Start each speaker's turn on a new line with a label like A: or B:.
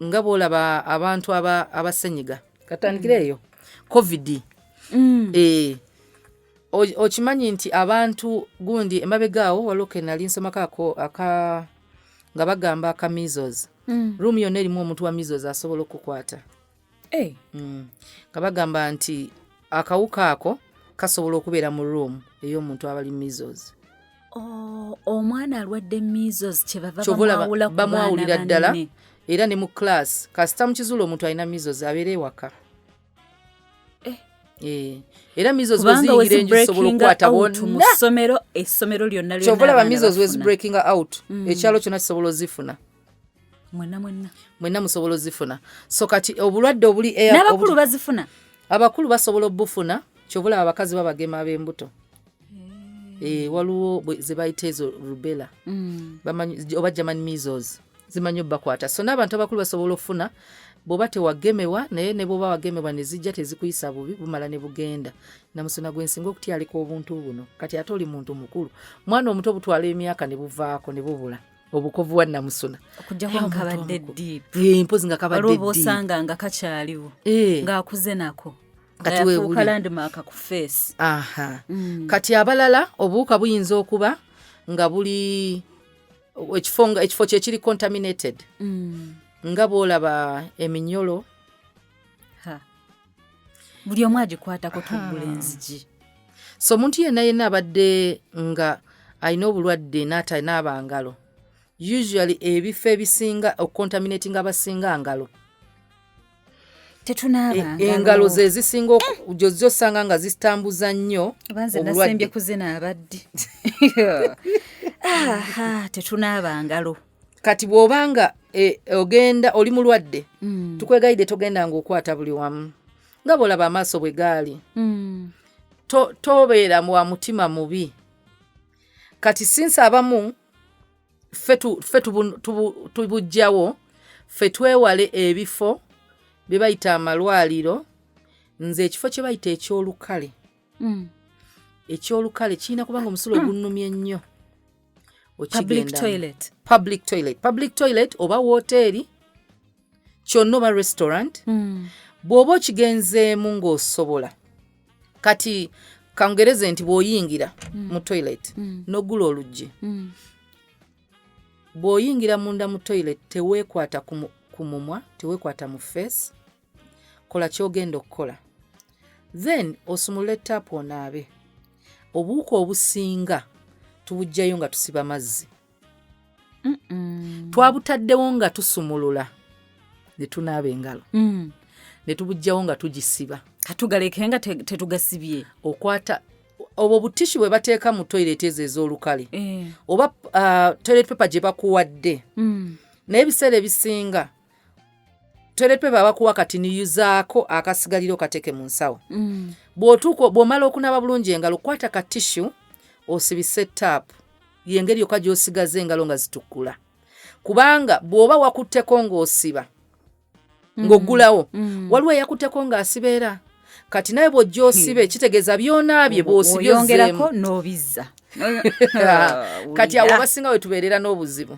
A: nga bw'olaba abantu abasenyiga katandikireeyo covid okimanyi nti abantu gundi emabegaawo waliwo ke nali nsomako nga bagamba aka measles ruumu yonna erimu omuntu wa measles asobola okukwata nga bagamba nti akawuka ako kasobola okubeera mu ruumu ey'omuntu abali measles.
B: Omwana alwadde measles kyebava
A: bamwawulira ddala era ne mu class kasita mu kizuulo omuntu alina measles abeera ewaka. Era measles weziyingira enju zisobola okukwata bonna
B: essomero lyonna
A: kyobola measles wezi breaking out ekyalo kyonna kisobola ozifuna mwenna musobola ozifuna. So kati obulwadde obuli
B: n'abakulu bazifuna,
A: abakulu basobola obufuna kyobola abakazi babagema ab'embuto. Waliwo ze bayita ezo rubella oba German measles zimanyi obbakwata. So n'abantu abakulu basobola ofuna bw'oba tewagemebwa, naye ne bw'oba wagemebwa ne zijja tezikuyisa bubi bumala ne bugenda. Namusuna gwensinga okutyalika obuntu buno kati ate oli muntu mukulu, mwana omuto butwala emyaka ne buvaako ne bubula obukovu wa namusuna
B: okujjako nga kabadde deep
A: mpozi nga kabadde deep
B: osanga nga kakyaliwo ng'akuze nako
A: kati weebuli
B: landmark ku face.
A: Kati abalala obuwuka buyinza okuba nga buli ekifo kyekiri contaminated nga bw'olaba eminyolo
B: buli omu agikwatako tuggula enzigi.
A: So omuntu yenna abadde nga alina obulwadde n'atanaaba ngalo, usually ebifo ebisinga ocontaminating abasinga ngalo
B: tetunaaba
A: engalo ze zisinga osanga nga zitambuza nnyo
B: obulwadde kuzina abaddi tetunaaba ngalo.
A: Kati bw'obanga ogenda oli mulwadde tukwegayidde togenda ng'okwata buli wamu nga bw'olaba amaaso bwe gaali tobeera wa mutima mubi. Kati sinsi abamu ffe tubujjawo ffe twewale ebifo bye bayita amalwaliro. Nze ekifo kye bayita ekyolukale ekyolukale kirina kubanga omusulo gunnumye nnyo. Public toilet oba woteeri kyonna oba restaurant bw'oba okigenzeemu ng'osobola. Kati kangereze nti bw'oyingira mu toilet n'oggula oluggi bw'oyingira munda mu toilet teweekwata ku mumwa, teweekwata mu face, kola ky'ogenda okukola, then osumulule tap onaabe. Obuwuka obusinga tubujjayo nga tusiba mazzi twabutaddewo nga tusumulula ne tunaaba engalo ne tubujjawo nga tugisiba
B: katugaleke nga tetugasibye.
A: Okwata obwo butishu bwe bateeka mu toilet ezo ez'olukale oba toilet paper gye bakuwadde naye ebiseera ebisinga toilet paper bakuwa kati niyuzaako akasigaliro kateeke mu nsawo. Bw'omala okunaaba bulungi engalo kwata ka tishu osibise tap yengeri yokka gy'osigaza engalo nga zitukula, kubanga bw'oba wakutteko ng'osiba ng'oggulawo waliwo eyakutteko ng'asibeera. Kati naye bw'ojja osibe kitegeeza byonaabye bw'osibye
B: oyongerako n'obizza
A: kati awo abasinga we tubeerera n'obuzibu.